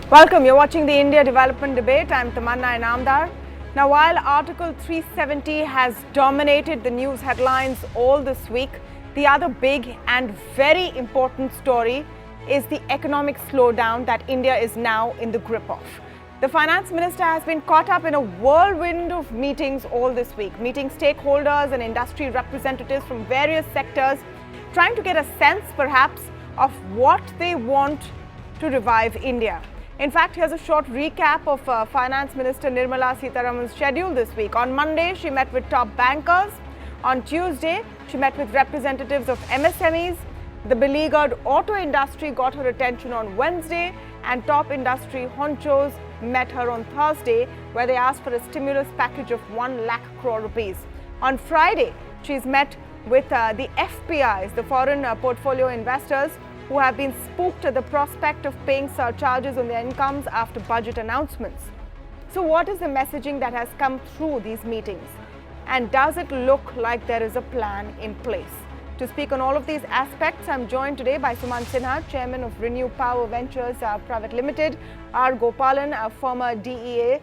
Welcome, you're watching the India Development Debate. I'm Tamanna Inamdar. Now, while Article 370 has dominated the news headlines all this week, the other big and very important story is the economic slowdown that India is now in the grip of. The finance minister has been caught up in a whirlwind of meetings all this week, meeting stakeholders and industry representatives from various sectors, trying to get a sense perhaps of what they want to revive India. In fact, here's a short recap of Finance Minister Nirmala Sitharaman's schedule this week. On Monday, she met with top bankers. On Tuesday, she met with representatives of MSMEs. The beleaguered auto industry got her attention on Wednesday, and top industry honchos met her on Thursday, where they asked for a stimulus package of 1 lakh crore rupees. On Friday, she's met with the FPIs, the foreign portfolio investors, who have been spooked at the prospect of paying surcharges on their incomes after budget announcements. So what is the messaging that has come through these meetings? And does it look like there is a plan in place? To speak on all of these aspects, I'm joined today by Sumant Sinha, Chairman of Renew Power Ventures Private Limited, R. Gopalan, former DEA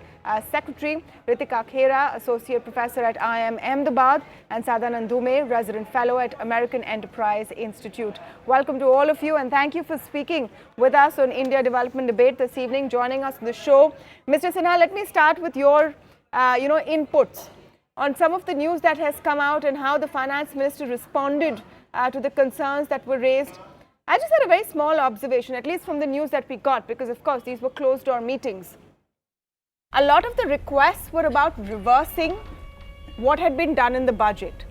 Secretary, Ritika Khera, Associate Professor at IIM Ahmedabad, and Sadanand Dhume, Resident Fellow at American Enterprise Institute. Welcome to all of you, and thank you for speaking with us on India Development Debate this evening, joining us on the show. Mr. Sinha, let me start with your inputs on some of the news that has come out and how the finance minister responded to the concerns that were raised. I just had a very small observation, at least from the news that we got, because of course these were closed door meetings. A lot of the requests were about reversing what had been done in the budget.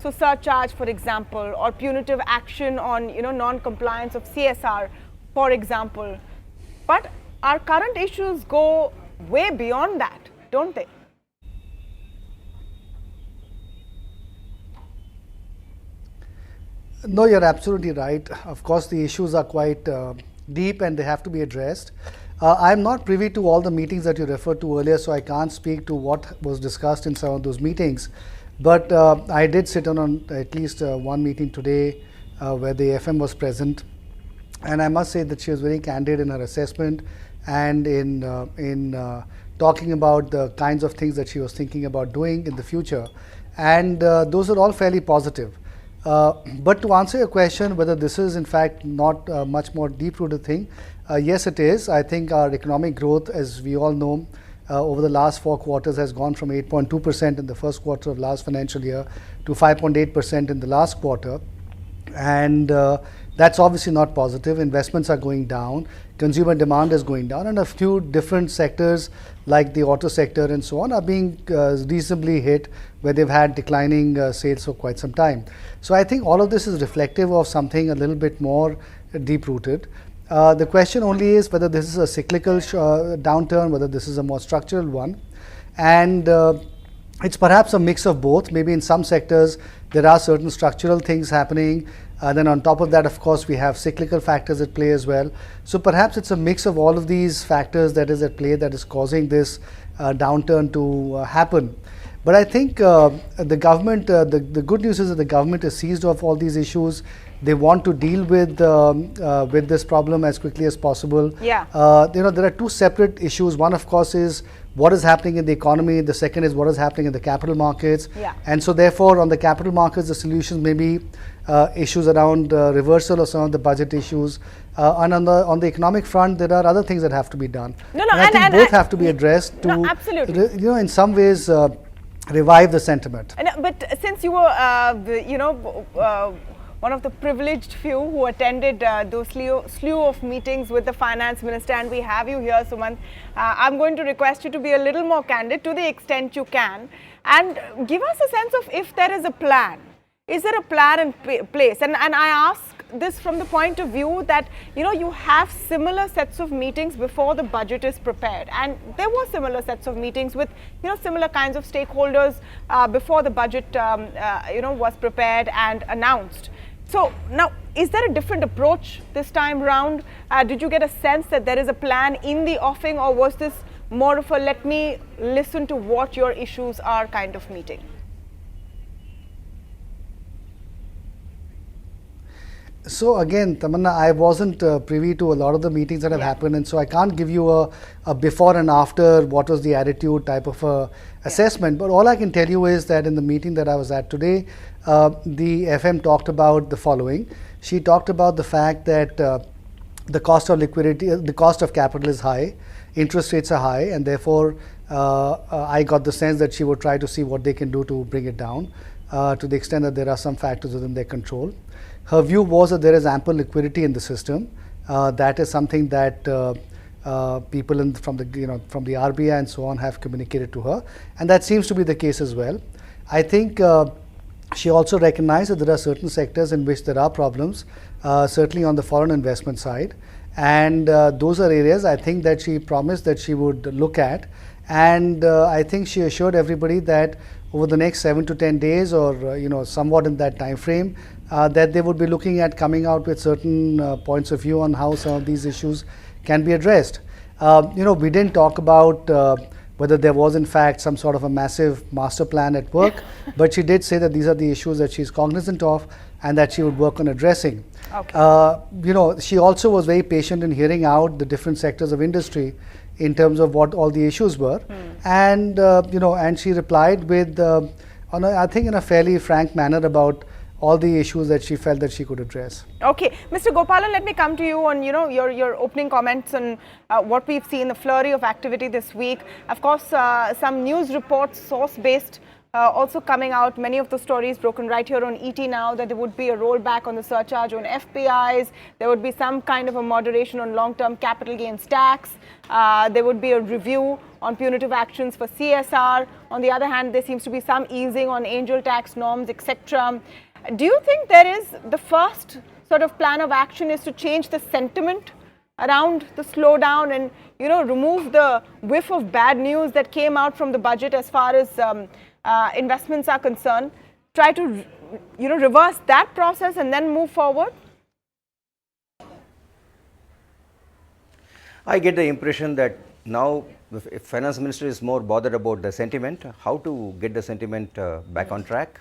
So surcharge, for example, or punitive action on non-compliance of CSR, for example. But our current issues go way beyond that, don't they? No, you're absolutely right. Of course, the issues are quite deep and they have to be addressed. I'm not privy to all the meetings that you referred to earlier, so I can't speak to what was discussed in some of those meetings. But I did sit on at least one meeting today where the FM was present. And I must say that she was very candid in her assessment and in talking about the kinds of things that she was thinking about doing in the future. And those are all fairly positive. But to answer your question, whether this is in fact not a much more deep-rooted thing, yes it is. I think our economic growth, as we all know, over the last 4 quarters has gone from 8.2% in the first quarter of last financial year to 5.8% in the last quarter. And that's obviously not positive. Investments are going down, consumer demand is going down, and a few different sectors like the auto sector and so on are being reasonably hit, where they've had declining sales for quite some time. So I think all of this is reflective of something a little bit more deep-rooted. The question only is whether this is a cyclical downturn, whether this is a more structural one. And it's perhaps a mix of both. Maybe in some sectors there are certain structural things happening. Then on top of that, of course, we have cyclical factors at play as well. So perhaps it's a mix of all of these factors that is at play that is causing this downturn to happen. But I think the government, the good news is that the government is seized of all these issues. They want to deal with this problem as quickly as possible. Yeah. There are two separate issues. One, of course, is what is happening in the economy. The second is what is happening in the capital markets. Yeah. And so therefore, on the capital markets, the solutions may be issues around reversal of some of the budget issues. And on the economic front, there are other things that have to be done. I think both have to be addressed to, absolutely. in some ways, revive the sentiment. But since you were, one of the privileged few who attended those slew of meetings with the finance minister, and we have you here, Sumant, I'm going to request you to be a little more candid to the extent you can, and give us a sense of if there is a plan. Is there a plan in place? And I ask this from the point of view that, you have similar sets of meetings before the budget is prepared. And there were similar sets of meetings with, similar kinds of stakeholders before the budget, was prepared and announced. So now, is there a different approach this time round? Did you get a sense that there is a plan in the offing, or was this more of a let me listen to what your issues are kind of meeting? So again, Tamanna, I wasn't privy to a lot of the meetings that have happened, and so I can't give you a before and after, what was the attitude type of assessment. But all I can tell you is that in the meeting that I was at today, the FM talked about the following. She talked about the fact that the cost of liquidity, the cost of capital is high, interest rates are high, and therefore I got the sense that she would try to see what they can do to bring it down to the extent that there are some factors within their control. Her view was that there is ample liquidity in the system. That is something that people from the RBI and so on have communicated to her, and that seems to be the case as well. I think she also recognized that there are certain sectors in which there are problems, certainly on the foreign investment side, and those are areas I think that she promised that she would look at, and I think she assured everybody that over the next 7 to 10 days, or somewhat in that time frame, that they would be looking at coming out with certain points of view on how some of these issues can be addressed. We didn't talk about whether there was in fact some sort of a massive master plan at work, but she did say that these are the issues that she's cognizant of and that she would work on addressing. Okay. She also was very patient in hearing out the different sectors of industry in terms of what all the issues were, and and she replied with, I think in a fairly frank manner about all the issues that she felt that she could address. Okay, Mr. Gopalan, let me come to you on your opening comments on what we've seen, the flurry of activity this week. Of course, some news reports, source-based, also coming out. Many of the stories broken right here on ET Now, that there would be a rollback on the surcharge on FPIs. There would be some kind of a moderation on long-term capital gains tax. There would be a review on punitive actions for CSR. On the other hand, there seems to be some easing on angel tax norms, etc. Do you think there is the first sort of plan of action is to change the sentiment around the slowdown and remove the whiff of bad news that came out from the budget as far as investments are concerned, try to reverse that process and then move forward? I get the impression that now the finance minister is more bothered about the sentiment, how to get the sentiment back on track,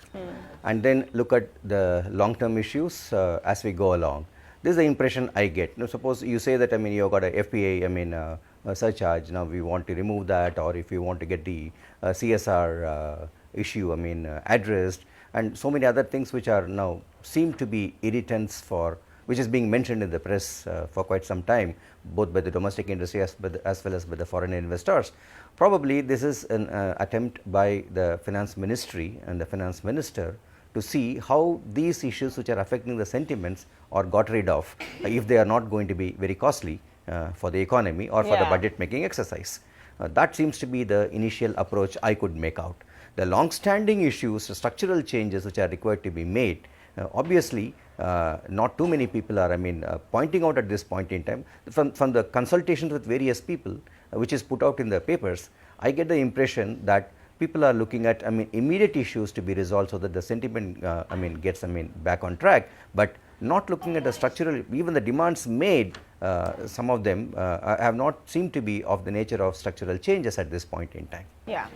and then look at the long-term issues as we go along. This is the impression I get. Now, suppose you say that you got a FPA, a surcharge. Now we want to remove that, or if you want to get the CSR issue, addressed, and so many other things which are now seem to be irritants which is being mentioned in the press for quite some time, both by the domestic industry as well as by the foreign investors. Probably this is an attempt by the finance ministry and the finance minister to see how these issues which are affecting the sentiments are got rid of, if they are not going to be very costly for the economy or for the budget making exercise. That seems to be the initial approach I could make out. The long-standing issues, the structural changes which are required to be made, obviously not too many people are pointing out at this point in time. From the consultations with various people which is put out in the papers, I get the impression that people are looking at immediate issues to be resolved so that the sentiment gets back on track, but not looking at the structural, even the demands made, some of them have not seemed to be of the nature of structural changes at this point in time.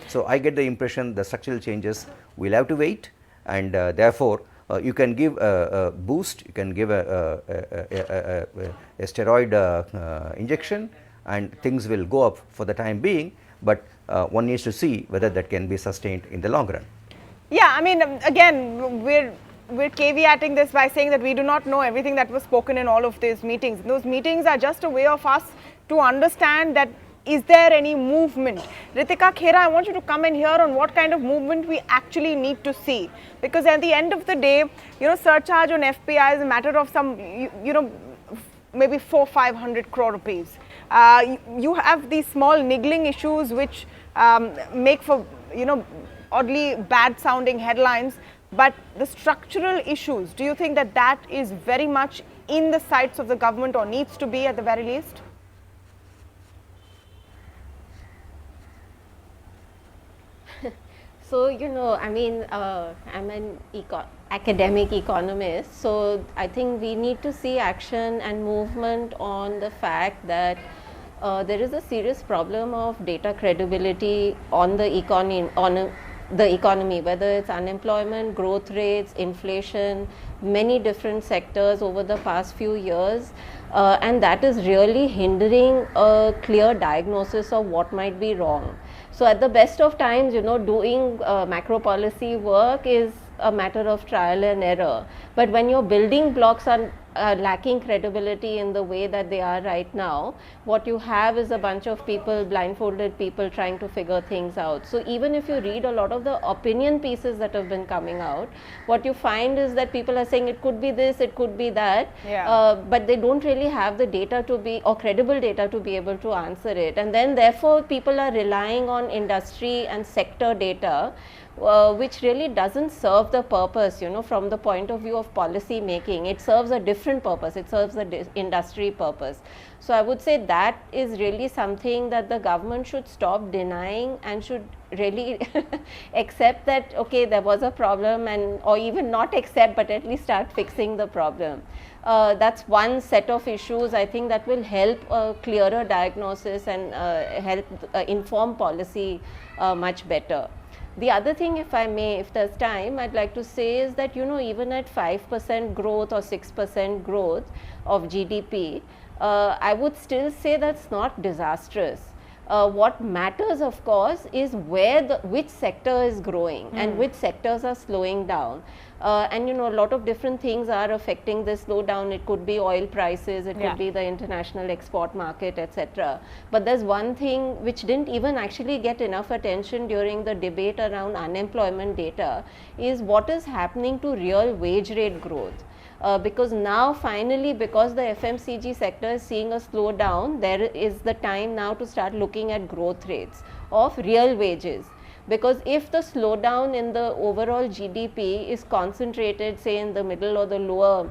So I get the impression the structural changes will have to wait, and therefore you can give a boost, you can give a steroid injection, and things will go up for the time being, but one needs to see whether that can be sustained in the long run. Yeah, again, we're caveating this by saying that we do not know everything that was spoken in all of these meetings. Those meetings are just a way of us to understand that is there any movement. Ritika Khera, I want you to come in here on what kind of movement we actually need to see, because at the end of the day, surcharge on FPI is a matter of some, maybe 400-500 crore rupees. You have these small niggling issues which make for oddly bad sounding headlines, but the structural issues, do you think that that is very much in the sights of the government, or needs to be at the very least? So, I'm an academic economist, so I think we need to see action and movement on the fact that there is a serious problem of data credibility on the the economy, whether it's unemployment, growth rates, inflation, many different sectors over the past few years. And that is really hindering a clear diagnosis of what might be wrong. So at the best of times, doing macro policy work is a matter of trial and error. But when your building blocks are lacking credibility in the way that they are right now, what you have is a bunch of people, blindfolded people, trying to figure things out. So even if you read a lot of the opinion pieces that have been coming out, what you find is that people are saying it could be this, it could be that, but they don't really have the data to be, or credible data to be able to answer it. And then therefore people are relying on industry and sector data, which really doesn't serve the purpose, from the point of view of policy making. It serves a different purpose. It serves the industry purpose. So I would say that is really something that the government should stop denying and should really accept that, okay, there was a problem, and or even not accept, but at least start fixing the problem. That's one set of issues I think that will help a clearer diagnosis and help inform policy much better. The other thing, if I may, if there's time, I'd like to say is that, even at 5% growth or 6% growth of GDP, I would still say that's not disastrous. What matters, of course, is which sector is growing and which sectors are slowing down. And a lot of different things are affecting this slowdown. It could be oil prices, it could be the international export market, etc. But there's one thing which didn't even actually get enough attention during the debate around unemployment data, is what is happening to real wage rate growth. Because now finally, because the FMCG sector is seeing a slowdown, there is the time now to start looking at growth rates of real wages. Because if the slowdown in the overall GDP is concentrated, say, in the middle or the lower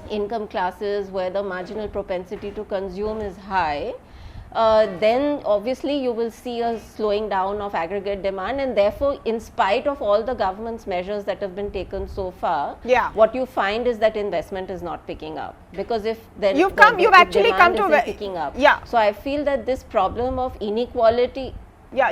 income classes where the marginal propensity to consume is high, then obviously you will see a slowing down of aggregate demand, and therefore, in spite of all the government's measures that have been taken so far, what you find is that investment is not picking up, because if then you've actually come to picking up. So I feel that this problem of inequality.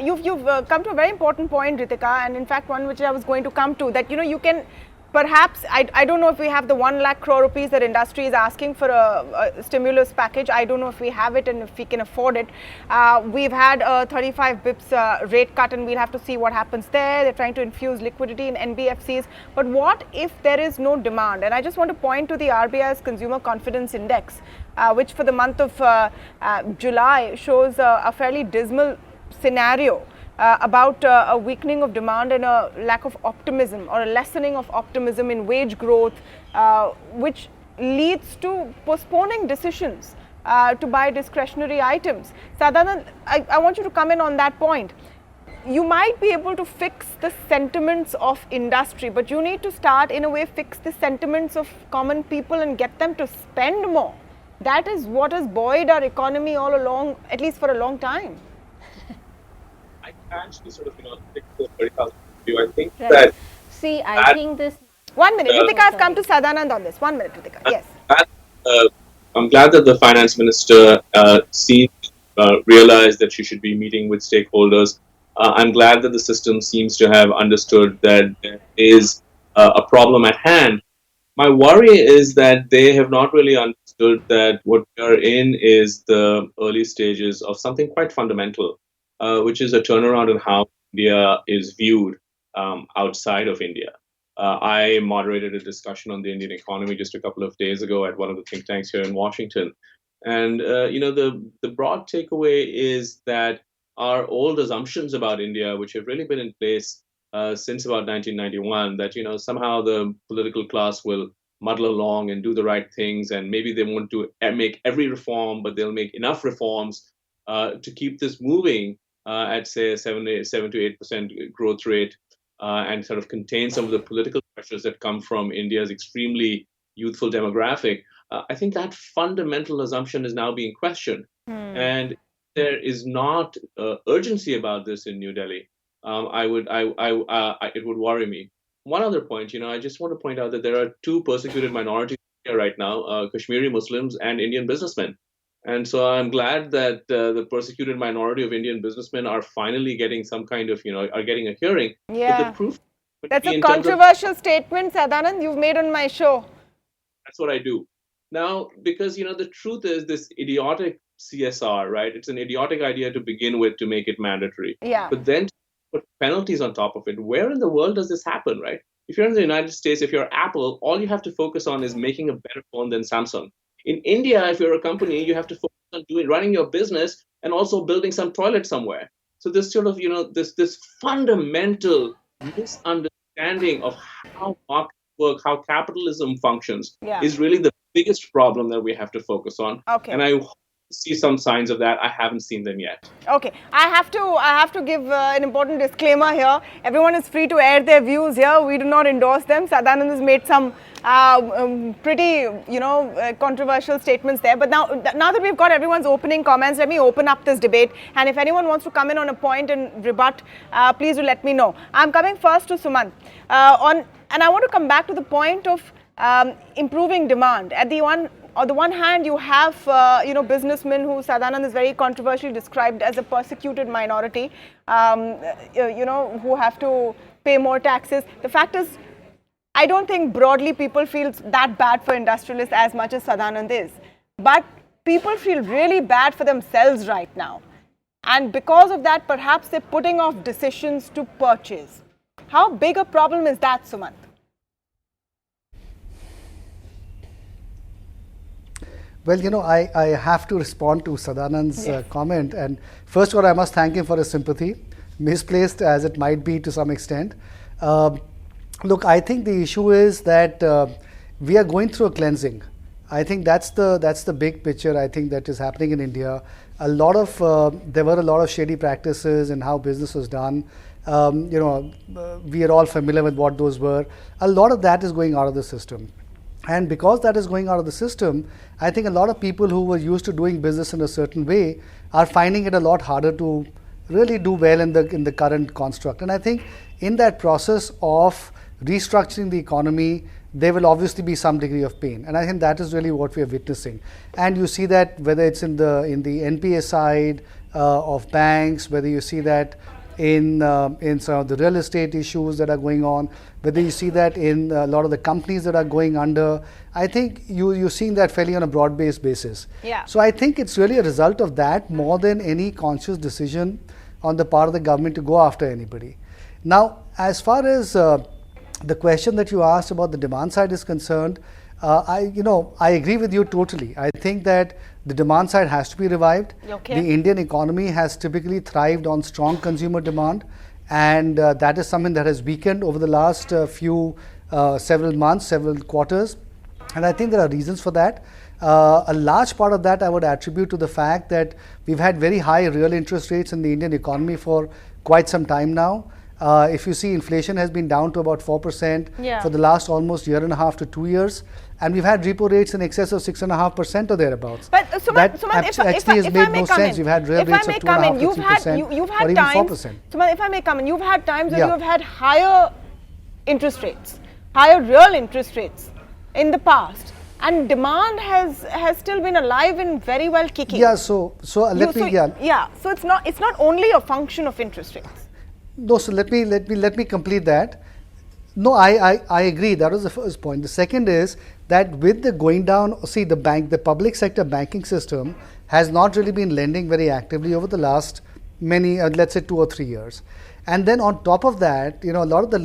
You've come to a very important point, Ritika, and in fact one which I was going to come to, that you can perhaps, I don't know if we have the 1 lakh crore rupees that industry is asking for a stimulus package. I don't know if we have it and if we can afford it. We've had a 35 bips rate cut, and we'll have to see what happens there. They're trying to infuse liquidity in NBFCs. But what if there is no demand? And I just want to point to the RBI's Consumer Confidence Index, which for the month of July shows a fairly dismal scenario about a weakening of demand and a lack of optimism, or a lessening of optimism in wage growth, which leads to postponing decisions to buy discretionary items. Sadanand, I want you to come in on that point. You might be able to fix the sentiments of industry, but you need to start, in a way, fix the sentiments of common people and get them to spend more. That is what has buoyed our economy all along, at least for a long time. I actually sort of, take the 30,000 view. I think that. See, I think this. 1 minute, Ritika, I've come to Sadanand on this. 1 minute, Ritika. Yes. I'm glad that the finance minister realized that she should be meeting with stakeholders. I'm glad that the system seems to have understood that there is a problem at hand. My worry is that they have not really understood that what we are in is the early stages of something quite fundamental, which is a turnaround in how India is viewed outside of India. I moderated a discussion on the Indian economy just a couple of days ago at one of the think tanks here in Washington. And, the broad takeaway is that our old assumptions about India, which have really been in place since about 1991, that, somehow the political class will muddle along and do the right things, and maybe they won't make every reform, but they'll make enough reforms to keep this moving at, say, a 7 to 8% growth rate, and sort of contain some of the political pressures that come from India's extremely youthful demographic. I think that fundamental assumption is now being questioned. And there is not urgency about this in New Delhi. It would worry me. One other point, I just want to point out that there are two persecuted minorities here right now, Kashmiri Muslims and Indian businessmen. And so I'm glad that the persecuted minority of Indian businessmen are finally getting some kind of, are getting a hearing. But the Yeah. proof would That's be a in terms of, controversial statement, Sadanand, you've made on my show. that's what I do. Now, because, the truth is this idiotic CSR, right? It's an idiotic idea to begin with to make it mandatory. Yeah. But then to put penalties on top of it. Where in the world does this happen, right? If you're in the United States, if you're Apple, all you have to focus on is making a better phone than Samsung. In India, if you're a company, you have to focus on running your business and also building some toilet somewhere. So this sort of, this fundamental misunderstanding of how markets work, how capitalism functions, Yeah. is really the biggest problem that we have to focus on. Okay. And I see some signs of that. I haven't seen them yet. Okay, I have to give an important disclaimer here. Everyone is free to air their views here. We do not endorse them. Sadanand has made some pretty, controversial statements there. But now that we've got everyone's opening comments, let me open up this debate. And if anyone wants to come in on a point and rebut, please do let me know. I'm coming first to Sumant and I want to come back to the point of improving demand. On the one hand, you have, businessmen who Sadanand is very controversially described as a persecuted minority, who have to pay more taxes. The fact is, I don't think broadly people feel that bad for industrialists as much as Sadanand is. But people feel really bad for themselves right now. And because of that, perhaps they're putting off decisions to purchase. How big a problem is that, Sumant? Well, I have to respond to Sadanand's comment. And first of all, I must thank him for his sympathy, misplaced as it might be to some extent. Look, I think the issue is that we are going through a cleansing. I think that's the big picture, I think, that is happening in India. There were a lot of shady practices in how business was done. We are all familiar with what those were. A lot of that is going out of the system. And because that is going out of the system, I think a lot of people who were used to doing business in a certain way are finding it a lot harder to really do well in the current construct. And I think in that process of restructuring the economy, there will obviously be some degree of pain. And I think that is really what we are witnessing. And you see that whether it's in the NPA side of banks, whether you see that in some of the real estate issues that are going on, whether you see that in a lot of the companies that are going under, I think you're seeing that fairly on a broad-based basis. Yeah. So I think it's really a result of that more than any conscious decision on the part of the government to go after anybody. Now, as far as the question that you asked about the demand side is concerned, I agree with you totally. I think that the demand side has to be revived. Okay. The Indian economy has typically thrived on strong consumer demand, and that is something that has weakened over the last several months, several quarters. And I think there are reasons for that. A large part of that I would attribute to the fact that we've had very high real interest rates in the Indian economy for quite some time now. If you see, inflation has been down to about 4% for the last almost year and a half to 2 years. And we've had repo rates in excess of 6.5% or thereabouts. But Sumant, actually has made no sense. You've had real rates of 2.5% to 3%, or even 4%. Sumant, if I may come in, you've had times when you have had higher interest rates, higher real interest rates in the past, and demand has still been alive and very well kicking. Yeah. So let me. So it's not only a function of interest rates. No. So let me complete that. No, I agree. That was the first point. The second is that with the going down, see, the public sector banking system has not really been lending very actively over the last many, let's say 2 or 3 years. And then on top of that, a lot of the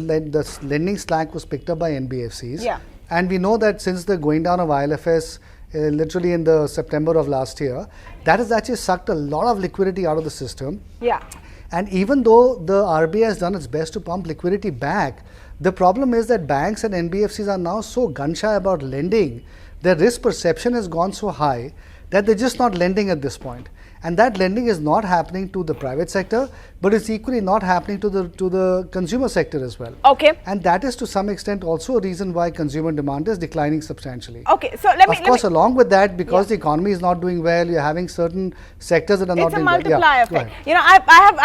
lending slack was picked up by NBFCs. Yeah. And we know that since the going down of ILFS, literally in the September of last year, that has actually sucked a lot of liquidity out of the system. Yeah. And even though the RBI has done its best to pump liquidity back, the problem is that banks and NBFCs are now so gun-shy about lending, their risk perception has gone so high that they're just not lending at this point. and that lending is not happening to the private sector, but it's equally not happening to the consumer sector as well. Okay. And that is to some extent also a reason why consumer demand is declining substantially. Okay, so let me. Of course, along with that, because the economy is not doing well, you're having certain sectors that are not It's a doing well. multiplier effect. You know, I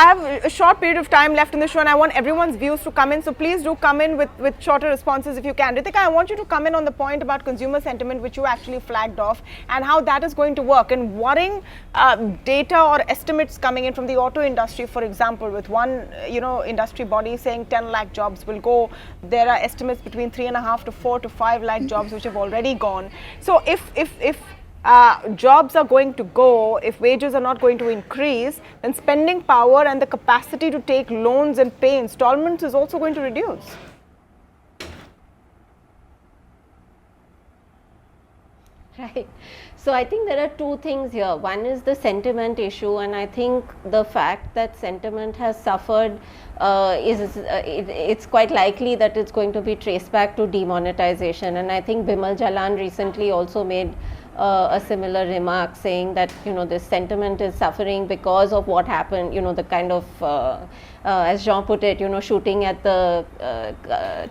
have a short period of time left in the show, and I want everyone's views to come in. So please do come in with shorter responses if you can. Ritika, I want you to come in on the point about consumer sentiment, which you actually flagged off, and how that is going to work. And worrying data or estimates coming in from the auto industry, for example, with one industry body saying 10 lakh jobs will go. There are estimates between 3.5 to 4 to 5 lakh jobs which have already gone. So if jobs are going to go, if wages are not going to increase, then spending power and the capacity to take loans and pay installments is also going to reduce. Right. So I think there are two things here. One is the sentiment issue, and I think the fact that sentiment has suffered it's quite likely that it's going to be traced back to demonetization. And I think Bimal Jalan recently also made a similar remark, saying that this sentiment is suffering because of what happened, the kind of as Jean put it, shooting at the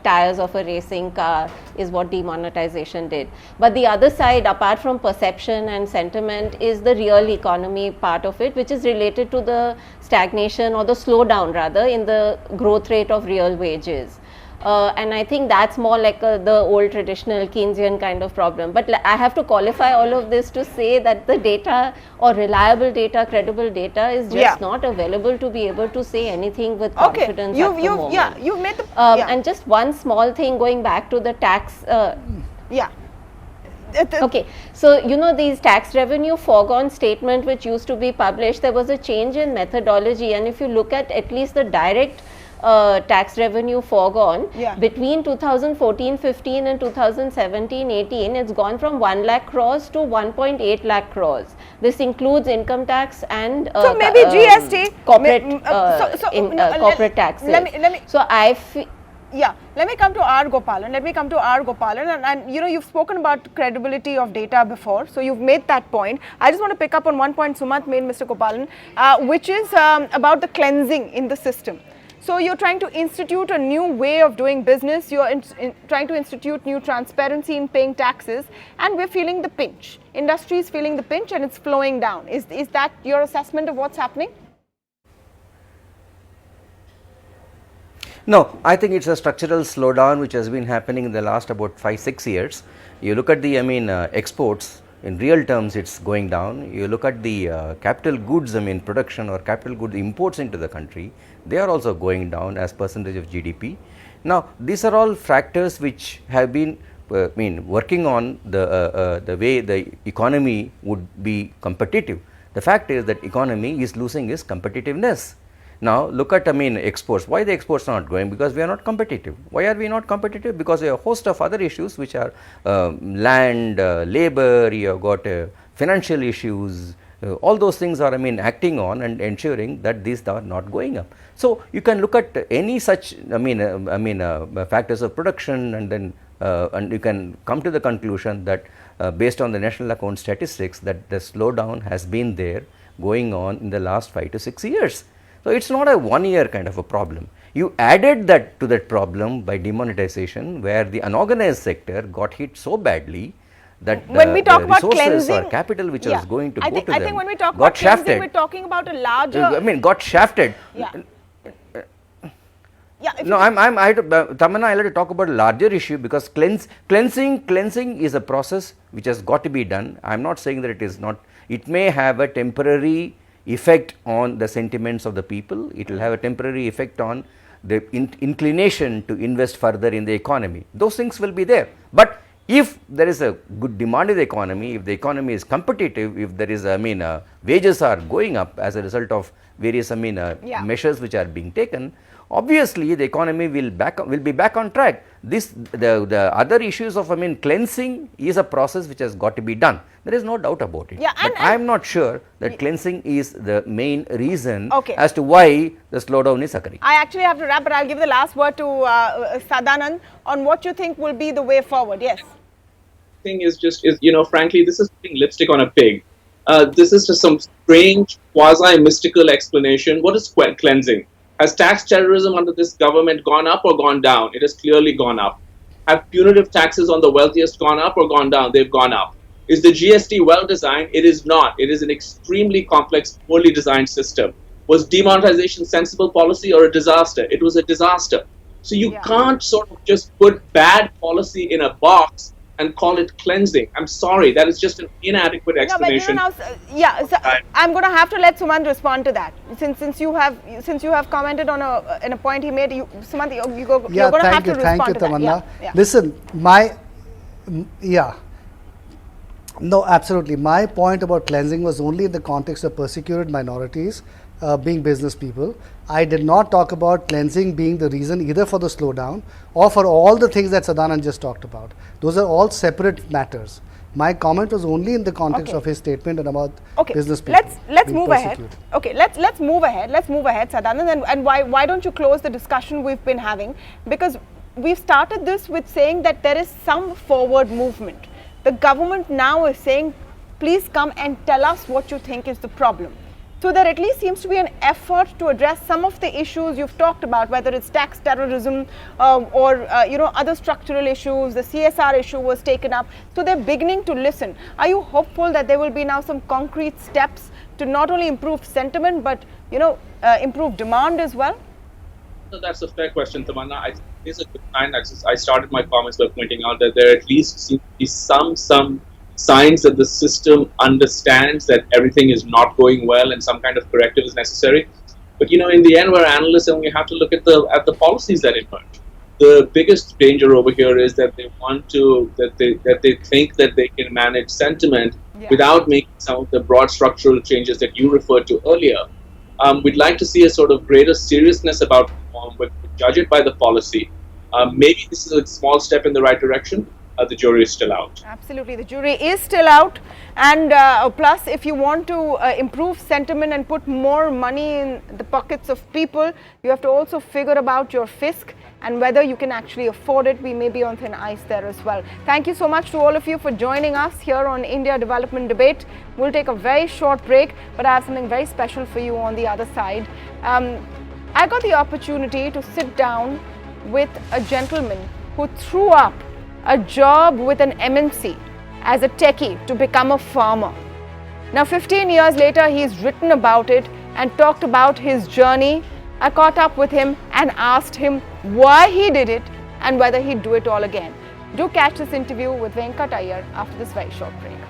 tires of a racing car is what demonetization did. But the other side, apart from perception and sentiment, is the real economy part of it, which is related to the stagnation or the slowdown rather in the growth rate of real wages. And I think that's more like the old traditional Keynesian kind of problem. But I have to qualify all of this to say that the data or reliable data, credible data is just not available to be able to say anything with confidence at the moment. Yeah, you've made the... And just one small thing going back to the tax... Okay, so these tax revenue foregone statement which used to be published, there was a change in methodology, and if you look at least the direct tax revenue foregone between 2014-15 and 2017-18, it's gone from 1 lakh crores to 1.8 lakh crores. This includes income tax and so maybe GST, corporate corporate taxes. Let me. So I feel. Yeah, let me come to R. Gopalan. And you've spoken about credibility of data before, so you've made that point. I just want to pick up on one point Sumant made, Mr. Gopalan, which is about the cleansing in the system. So you're trying to institute a new way of doing business, you're trying to institute new transparency in paying taxes, and we're feeling the pinch. Industry is feeling the pinch and it's flowing down. Is that your assessment of what's happening? No, I think it's a structural slowdown which has been happening in the last about 5-6 years. You look at the exports, in real terms it's going down. You look at the capital goods production or capital goods imports into the country, they are also going down as percentage of GDP. Now these are all factors which have been working on the way the economy would be competitive. The fact is that economy is losing its competitiveness. Now look at exports. Why the exports are not growing? Because we are not competitive. Why are we not competitive? Because we have a host of other issues which are land, labor, you have got financial issues, all those things are acting on and ensuring that these are not going up. So you can look at any such factors of production, and then and you can come to the conclusion that based on the national account statistics that the slowdown has been there going on in the last 5 to 6 years. So it's not a 1 year kind of a problem. You added that to that problem by demonetization, where the unorganized sector got hit so badly that when we talk about resources cleansing, or capital which was going to go to them, I think when we talk about cleansing, we're talking about a larger... got shafted. No, Tamanna, I like to talk about a larger issue, because cleansing is a process which has got to be done. I am not saying that it is not. It may have a temporary effect on the sentiments of the people. It will have a temporary effect on the inclination to invest further in the economy. Those things will be there. But if there is a good demand in the economy, if the economy is competitive, if there is wages are going up as a result of various measures which are being taken, obviously the economy will be back on track. The other issues of cleansing is a process which has got to be done. There is no doubt about it. Yeah, but I am not sure that cleansing is the main reason Okay. as to why the slowdown is occurring. I actually have to wrap, but I'll give the last word to Sadanand on what you think will be the way forward. Yes. Thing is frankly, this is putting lipstick on a pig. This is just some strange, quasi-mystical explanation. What is cleansing? Has tax terrorism under this government gone up or gone down? It has clearly gone up. Have punitive taxes on the wealthiest gone up or gone down? They've gone up. Is the GST well designed? It is not. It is an extremely complex, poorly designed system. Was demonetization sensible policy or a disaster? It was a disaster. So you can't sort of just put bad policy in a box and call it cleansing. I'm sorry, that is just an inadequate explanation. No, but so I'm going to have to let Sumant respond to that. Since you have commented on a point he made, Sumant, you're going to have to respond to that. Thank you, Tamanna. Listen, no, absolutely. My point about cleansing was only in the context of persecuted minorities being business people. I did not talk about cleansing being the reason either for the slowdown or for all the things that Sadanand just talked about. Those are all separate matters. My comment was only in the context of his statement and about business people. Let's move ahead. Okay, let's move ahead. Let's move ahead, Sadanand. And why don't you close the discussion we've been having? Because we've started this with saying that there is some forward movement. The government now is saying, please come and tell us what you think is the problem. So there at least seems to be an effort to address some of the issues you've talked about, whether it's tax terrorism or other structural issues. The CSR issue was taken up. So they're beginning to listen. Are you hopeful that there will be now some concrete steps to not only improve sentiment but improve demand as well? So that's a fair question, Tamanna. I think it's a good sign. I started my comments by pointing out that there at least seems to be some signs that the system understands that everything is not going well and some kind of corrective is necessary. But in the end, we're analysts and we have to look at the policies that emerge. The biggest danger over here is that they they think that they can manage sentiment without making some of the broad structural changes that you referred to earlier. We'd like to see a sort of greater seriousness about reform, but judge it by the policy. Maybe this is a small step in the right direction. The jury is still out. Absolutely, the jury is still out, and plus if you want to improve sentiment and put more money in the pockets of people, you have to also figure about your fisc and whether you can actually afford it. We may be on thin ice there as well. Thank you so much to all of you for joining us here on India Development Debate. We'll take a very short break, but I have something very special for you on the other side. I got the opportunity to sit down with a gentleman who threw up a job with an MNC as a techie to become a farmer. Now 15 years later, he's written about it and talked about his journey. I caught up with him and asked him why he did it and whether he'd do it all again. Do catch this interview with Venkat Iyer after this very short break.